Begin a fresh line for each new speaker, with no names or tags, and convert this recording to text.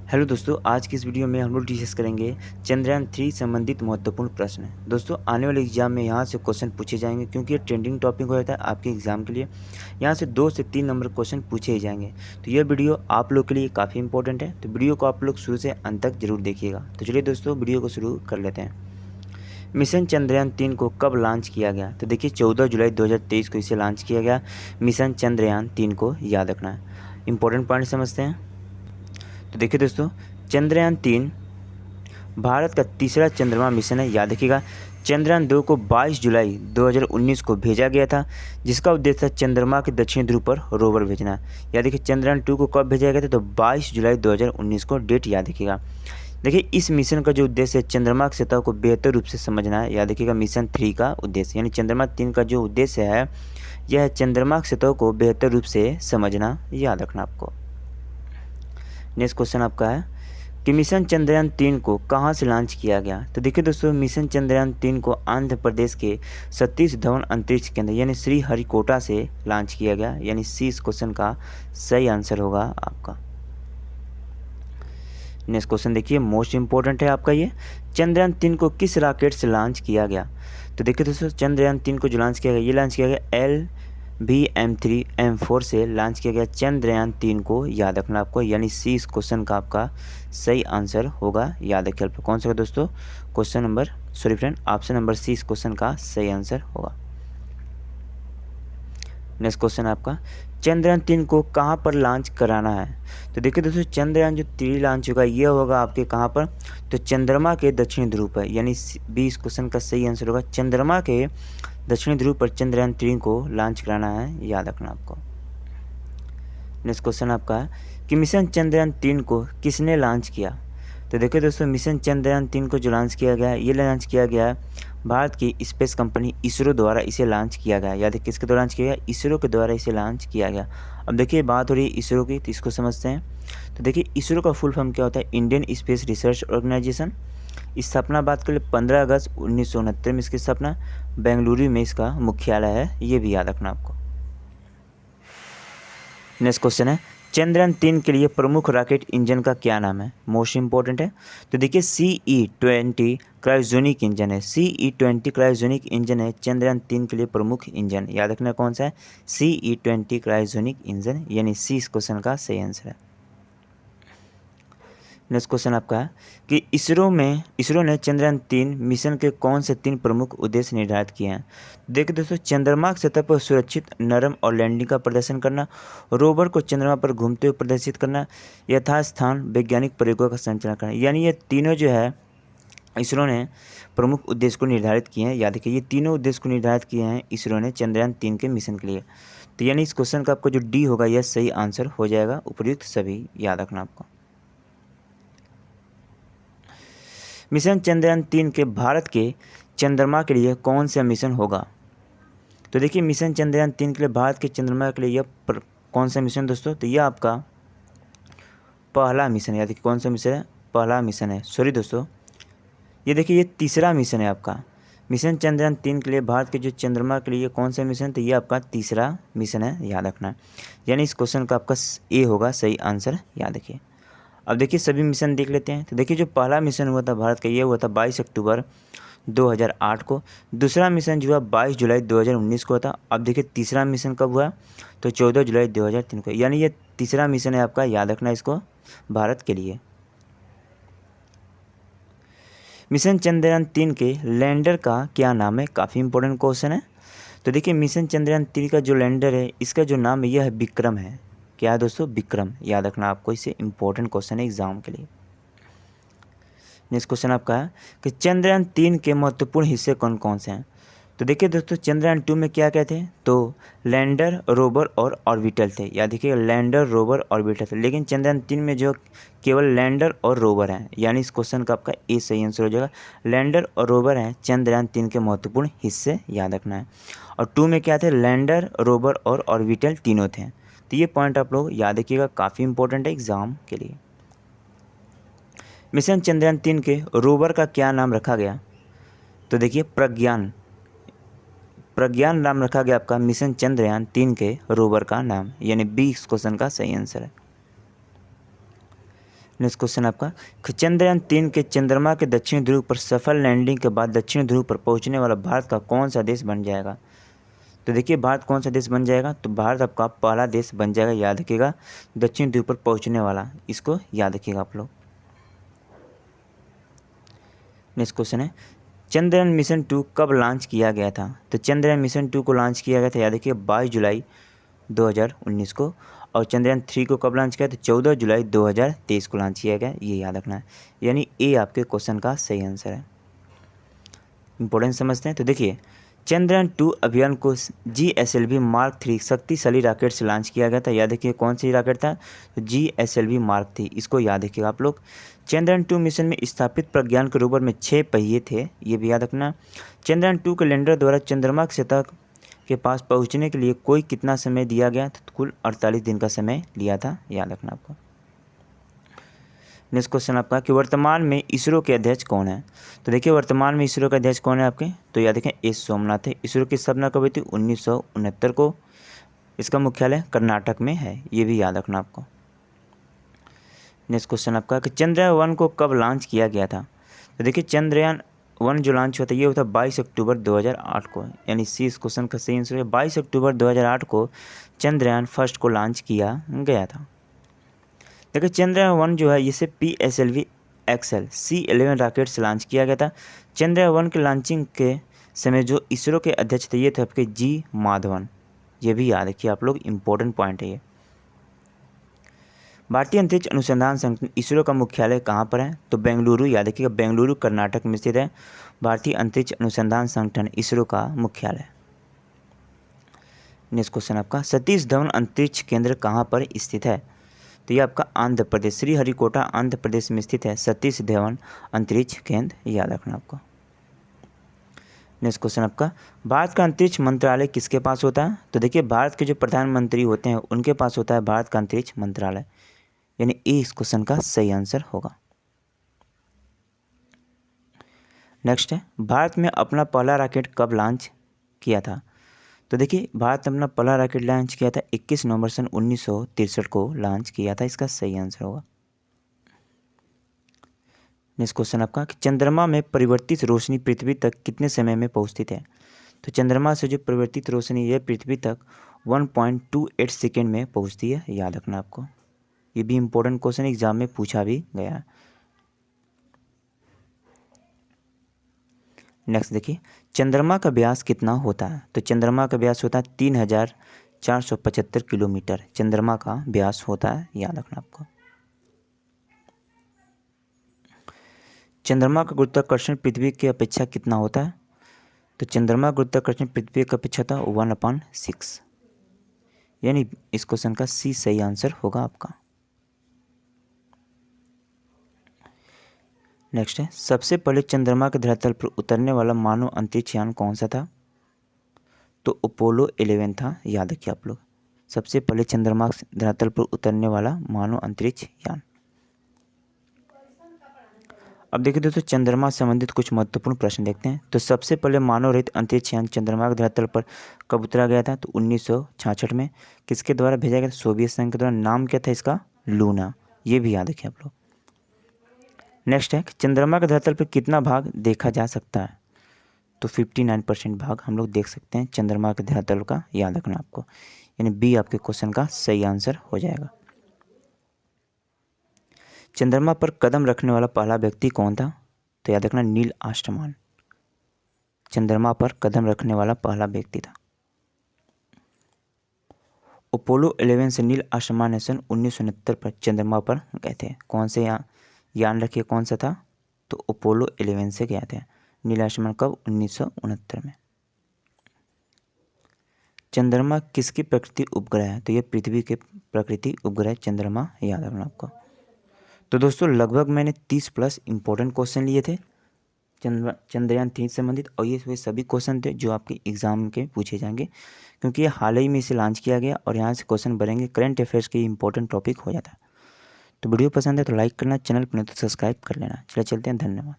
Hello दोस्तों, आज की इस वीडियो में हम लोग डिस्कस करेंगे चंद्रयान 3 संबंधित महत्वपूर्ण प्रश्न। दोस्तों, आने वाले एग्जाम में यहाँ से क्वेश्चन पूछे जाएंगे क्योंकि ये ट्रेंडिंग टॉपिक हो जाता है आपके एग्जाम के लिए। यहाँ से 2 से 3 नंबर क्वेश्चन पूछे ही जाएंगे। तो ये वीडियो आप लोग के लिए काफ़ी इंपॉर्टेंट है, तो वीडियो को आप लोग शुरू से अंत तक जरूर देखिएगा। तो चलिए दोस्तों, वीडियो को शुरू कर लेते हैं। मिशन चंद्रयान 3 को कब लॉन्च किया गया? तो देखिए 14 जुलाई 2023 को इसे लॉन्च किया गया। मिशन चंद्रयान 3 को याद रखना है। इंपॉर्टेंट पॉइंट समझते हैं। तो देखिए दोस्तों, चंद्रयान 3 भारत का तीसरा चंद्रमा मिशन है। याद रखिएगा, चंद्रयान 2 को 22 जुलाई 2019 को भेजा गया था, जिसका उद्देश्य था चंद्रमा के दक्षिणी ध्रुव पर रोवर भेजना। याद रखिए, चंद्रयान 2 को कब भेजा गया था? तो 22 जुलाई 2019 को, डेट याद रखिएगा। देखिए, इस मिशन का जो उद्देश्य है चंद्रमा की सतह को बेहतर रूप से समझना है। याद रखिएगा, मिशन 3 का उद्देश्य यानी चंद्रमा 3 का जो उद्देश्य है यह है चंद्रमा की सतह को बेहतर रूप से समझना। याद रखना आपको। नेक्स्ट क्वेश्चन आपका है कि मिशन चंद्रयान 3 को कहाँ से लॉन्च किया गया? तो देखिए दोस्तों, मिशन चंद्रयान 3 को आंध्र प्रदेश के सतीश धवन अंतरिक्ष केंद्र यानी श्री हरिकोटा से लॉन्च किया गया। यानी सी इस क्वेश्चन का सही आंसर होगा आपका। नेक्स्ट क्वेश्चन देखिए, मोस्ट इंपॉर्टेंट है आपका ये। चंद्रयान 3 को किस रॉकेट से लॉन्च किया गया? तो देखिए दोस्तों, चंद्रयान 3 को जो लॉन्च किया गया, ये लॉन्च किया गया LVM-3M4 से लॉन्च किया गया चंद्रयान 3 को। याद रखना आपको, यानी सी इस क्वेश्चन का आपका सही आंसर होगा। याद रखिए आपको कौन सा होगा दोस्तों? ऑप्शन नंबर सी इस क्वेश्चन का सही आंसर होगा। नेक्स्ट क्वेश्चन आपका, चंद्रयान 3 को कहाँ पर लॉन्च कराना है? तो देखिए दोस्तों, चंद्रयान जो 3 लॉन्च होगा ये होगा आपके कहाँ पर? तो चंद्रमा के दक्षिणी ध्रुव पर, यानी बी इस क्वेश्चन का सही आंसर होगा। चंद्रमा के दक्षिणी ध्रुव पर चंद्रयान 3 को लॉन्च कराना है। याद रखना आपको। नेक्स्ट क्वेश्चन आपका है कि मिशन चंद्रयान 3 को किसने लॉन्च किया? तो देखिए दोस्तों, मिशन चंद्रयान 3 को जो लॉन्च किया गया है ये लॉन्च किया गया है भारत की स्पेस कंपनी इसरो द्वारा इसे लॉन्च किया गया। याद है किसके द्वारा लॉन्च किया गया? इसरो के द्वारा इसे लॉन्च किया गया। अब देखिए, बात हो रही है इसरो की, तो इसको समझते हैं। तो देखिए, इसरो का फुल फॉर्म क्या होता है? Indian space research organisation. स्थापना बात करें 15 अगस्त 1969 में इसकी स्थापना, बेंगलुरु में इसका मुख्यालय है, ये भी याद रखना आपको। नेक्स्ट क्वेश्चन है, चंद्रयान 3 के लिए प्रमुख रॉकेट इंजन का क्या नाम है? मोस्ट इंपॉर्टेंट है। तो देखिए, CE-20 क्रायोजेनिक इंजन है। CE-20 क्रायोजेनिक इंजन है चंद्रयान 3 के लिए प्रमुख इंजन। याद रखना कौन सा है? CE-20 क्रायोजेनिक इंजन, यानी सी इस क्वेश्चन का सही आंसर है। नेक्स्ट क्वेश्चन आपका है कि इसरो ने चंद्रयान 3 मिशन के कौन से 3 प्रमुख उद्देश्य निर्धारित किए हैं? देखिए दोस्तों, चंद्रमा की सतह पर सुरक्षित नरम और लैंडिंग का प्रदर्शन करना, रोवर को चंद्रमा पर घूमते हुए प्रदर्शित करना, यथास्थान वैज्ञानिक प्रयोगों का संचालन करना। यानी ये तीनों जो है इसरो ने प्रमुख उद्देश्य को निर्धारित किए हैं। याद रखिए, ये तीनों उद्देश्य को निर्धारित किए हैं इसरो ने चंद्रयान 3 के मिशन के लिए। तो यानी इस क्वेश्चन का आपको जो डी होगा यह सही आंसर हो जाएगा, उपयुक्त सभी। याद रखना आपको। मिशन चंद्रयान 3 के भारत के चंद्रमा के लिए कौन सा मिशन होगा? तो देखिए, मिशन चंद्रयान 3 के लिए भारत के चंद्रमा के लिए कौन सा मिशन दोस्तों? तो यह आपका पहला मिशन है। याद रखिए कौन सा मिशन है? पहला मिशन है। सॉरी दोस्तों, ये देखिए ये तीसरा मिशन है आपका। मिशन चंद्रयान 3 के लिए भारत के जो चंद्रमा के लिए कौन सा मिशन? तो ये आपका तीसरा मिशन है। याद रखना है, यानी इस क्वेश्चन का आपका ए होगा सही आंसर। याद रखिए। अब देखिए सभी मिशन देख लेते हैं। तो देखिए, जो पहला मिशन हुआ था भारत का ये हुआ था 22 अक्टूबर 2008 को। दूसरा मिशन जो हुआ 22 जुलाई 2019 को था। अब देखिए तीसरा मिशन कब हुआ? तो 14 जुलाई 2003 को, यानी ये तीसरा मिशन है आपका। याद रखना इसको, भारत के लिए। मिशन चंद्रयान 3 के लैंडर का क्या नाम है? काफ़ी इंपॉर्टेंट क्वेश्चन है। तो देखिए, मिशन चंद्रयान 3 का जो लैंडर है इसका जो नाम है यह है विक्रम है। क्या है दोस्तों? विक्रम। याद रखना आपको, इसे इंपॉर्टेंट क्वेश्चन है एग्जाम के लिए। नेक्स्ट क्वेश्चन आपका है कि चंद्रयान 3 के महत्वपूर्ण हिस्से कौन कौन से हैं? तो देखिए दोस्तों, चंद्रयान 2 में क्या क्या थे? तो लैंडर, रोवर और ऑर्बिटल थे। याद देखिए, लैंडर, रोवर, ऑर्बिटल थे। लेकिन चंद्रयान 3 में जो केवल लैंडर और रोवर हैं, यानी इस क्वेश्चन का आपका ए सही आंसर हो जाएगा। लैंडर और रोवर हैं चंद्रयान 3 के महत्वपूर्ण हिस्से। याद रखना है। और 2 में क्या थे? लैंडर, रोवर और ऑर्बिटल तीनों थे। तो ये पॉइंट आप लोग याद रखिएगा, काफ़ी इंपॉर्टेंट है एग्जाम के लिए। मिशन चंद्रयान 3 के रोवर का क्या नाम रखा गया? तो देखिए, प्रज्ञान। प्रज्ञान नाम रखा गया आपका मिशन चंद्रयान 3 के रोवर का नाम, यानी बी इस क्वेश्चन का सही आंसर है। नेक्स्ट क्वेश्चन आपका, चंद्रयान 3 के चंद्रमा के दक्षिणी ध्रुव पर सफल लैंडिंग के बाद दक्षिणी ध्रुव पर पहुंचने वाला भारत का कौन सा देश बन जाएगा? तो देखिए भारत कौन सा देश बन जाएगा, तो भारत आपका पहला देश बन जाएगा, याद रखिएगा, दक्षिण ध्रुव पर पहुंचने वाला, इसको याद रखिएगा आप लोग। नेक्स्ट क्वेश्चन है, चंद्रयान मिशन 2 कब लॉन्च किया गया था? तो चंद्रयान मिशन 2 को लॉन्च किया गया था, याद रखिए, 22 जुलाई 2019 को। और चंद्रयान 3 को कब लॉन्च किया? तो 14 जुलाई 2023 को लॉन्च किया गया, ये याद रखना है। यानी ए आपके क्वेश्चन का सही आंसर है। इंपॉर्टेंट समझते हैं। तो देखिए चंद्रयान 2 अभियान को GSLV मार्क 3 शक्तिशाली रॉकेट से लॉन्च किया गया था, याद रखिए कौन सी रॉकेट था? तो GSLV मार्क 3, इसको याद रखिएगा आप लोग। चंद्रयान 2 मिशन में स्थापित प्रज्ञान के रोवर में 6 पहिए थे, ये भी याद रखना। चंद्रयान 2 के लैंडर द्वारा चंद्रमा की सतह के पास पहुंचने के लिए कोई कितना समय दिया गया? तो कुल 48 दिन का समय लिया था, याद रखना आपको। नेक्स्ट क्वेश्चन आपका, कि वर्तमान में इसरो के अध्यक्ष कौन है? तो देखिए वर्तमान में इसरो का अध्यक्ष कौन है आपके? तो याद रखें एस सोमनाथ है। इसरो की स्थापना कब हुई थी? 1969 को। इसका मुख्यालय कर्नाटक में है, ये भी याद रखना आपको। नेक्स्ट क्वेश्चन आपका, कि चंद्रयान 1 को कब लॉन्च किया गया था? तो देखिए चंद्रयान 1 जो लॉन्च हुआ था ये हुआ था 22 अक्टूबर 2008 को, यानी सी इस क्वेश्चन का सही आंसर है। 22 अक्टूबर 2008 को चंद्रयान 1 को लॉन्च किया गया था। देखिए चंद्रयान 1 जो है इसे PSLV XL C11 रॉकेट से लॉन्च किया गया था। चंद्रयान 1 के लॉन्चिंग के समय जो इसरो के अध्यक्ष थे ये थे आपके G माधवन, ये भी याद रखिए आप लोग, इम्पोर्टेंट पॉइंट है ये। भारतीय अंतरिक्ष अनुसंधान संगठन इसरो का मुख्यालय कहाँ पर है? तो बेंगलुरु, याद रखिएगा, बेंगलुरु कर्नाटक में स्थित है भारतीय अंतरिक्ष अनुसंधान संगठन इसरो का मुख्यालय। नेक्स्ट क्वेश्चन आपका, सतीश धवन अंतरिक्ष केंद्र कहाँ पर स्थित है? तो ये आपका आंध्र प्रदेश, श्रीहरिकोटा आंध्र प्रदेश में स्थित है सतीश धवन अंतरिक्ष केंद्र, याद रखना आपको। नेक्स्ट क्वेश्चन आपका, भारत का अंतरिक्ष मंत्रालय किसके पास होता है? तो देखिए भारत के जो प्रधानमंत्री होते हैं उनके पास होता है भारत का अंतरिक्ष मंत्रालय, यानी ए इस क्वेश्चन का सही आंसर होगा। नेक्स्ट है, भारत में अपना पहला रॉकेट कब लॉन्च किया था? तो देखिए भारत ने अपना पहला रॉकेट लॉन्च किया था 21 नवंबर सन 1963 को लॉन्च किया था, इसका सही आंसर होगा। नेक्स्ट क्वेश्चन आपका, कि चंद्रमा में परिवर्तित रोशनी पृथ्वी तक कितने समय में पहुंचती है? तो चंद्रमा से जो परिवर्तित रोशनी है पृथ्वी तक 1.28 सेकेंड में पहुंचती है, याद रखना आपको। ये भी इंपॉर्टेंट क्वेश्चन एग्जाम में पूछा भी गया है। नेक्स्ट देखिए, चंद्रमा का व्यास कितना होता है? तो चंद्रमा का व्यास होता है 3475 किलोमीटर, चंद्रमा का व्यास होता है, याद रखना आपको। चंद्रमा का गुरुत्वाकर्षण पृथ्वी की अपेक्षा कितना होता है? तो चंद्रमा का गुरुत्वाकर्षण पृथ्वी की अपेक्षा था 1/6, यानी इस क्वेश्चन का सी सही आंसर होगा आपका। नेक्स्ट है, सबसे पहले चंद्रमा के धरातल पर उतरने वाला मानव अंतरिक्ष यान कौन सा था? तो अपोलो 11 था, याद रखिए आप लोग, सबसे पहले चंद्रमा के धरातल पर उतरने वाला मानव अंतरिक्ष यान। अब देखिए दोस्तों चंद्रमा से संबंधित कुछ महत्वपूर्ण प्रश्न देखते हैं। तो सबसे पहले मानव रहित अंतरिक्ष यान चंद्रमा के धरातल पर कब उतरा गया था? तो 1966 में। किसके द्वारा भेजा गया था? सोवियत संघ के द्वारा। नाम क्या था इसका? लूना, ये भी याद रखिए आप लोग। नेक्स्ट है, चंद्रमा के धरातल पर कितना भाग देखा जा सकता है? तो 59% भाग हम लोग देख सकते हैं चंद्रमा के धरातल का, याद रखना आपको, यानी बी आपके क्वेश्चन का सही आंसर हो जाएगा। चंद्रमा पर कदम रखने वाला पहला व्यक्ति कौन था? तो याद रखना नील आर्मस्ट्रांग चंद्रमा पर कदम रखने वाला पहला व्यक्ति था। अपोलो 11 से नील आर्मस्ट्रांग ने सन 1969 पर चंद्रमा पर गए थे। कौन से यान रखिए कौन सा था? तो अपोलो 11 से गए थे नील आर्मस्ट्रांग, कब? 1969 में। चंद्रमा किसकी प्रकृति उपग्रह है? तो ये पृथ्वी के प्रकृति उपग्रह चंद्रमा, याद रखना आपको। तो दोस्तों लगभग मैंने 30+ इंपॉर्टेंट क्वेश्चन लिए थे चंद्रयान 3 से संबंधित, और ये वे सभी क्वेश्चन थे जो आपके एग्जाम के पूछे जाएंगे, क्योंकि ये हाल ही में इसे लॉन्च किया गया और यहाँ से क्वेश्चन भरेंगे, करंट अफेयर्स के इंपॉर्टेंट टॉपिक हो जाता है। तो वीडियो पसंद है तो लाइक करना, चैनल पर नहीं तो सब्सक्राइब कर लेना। चलिए चलते हैं, धन्यवाद।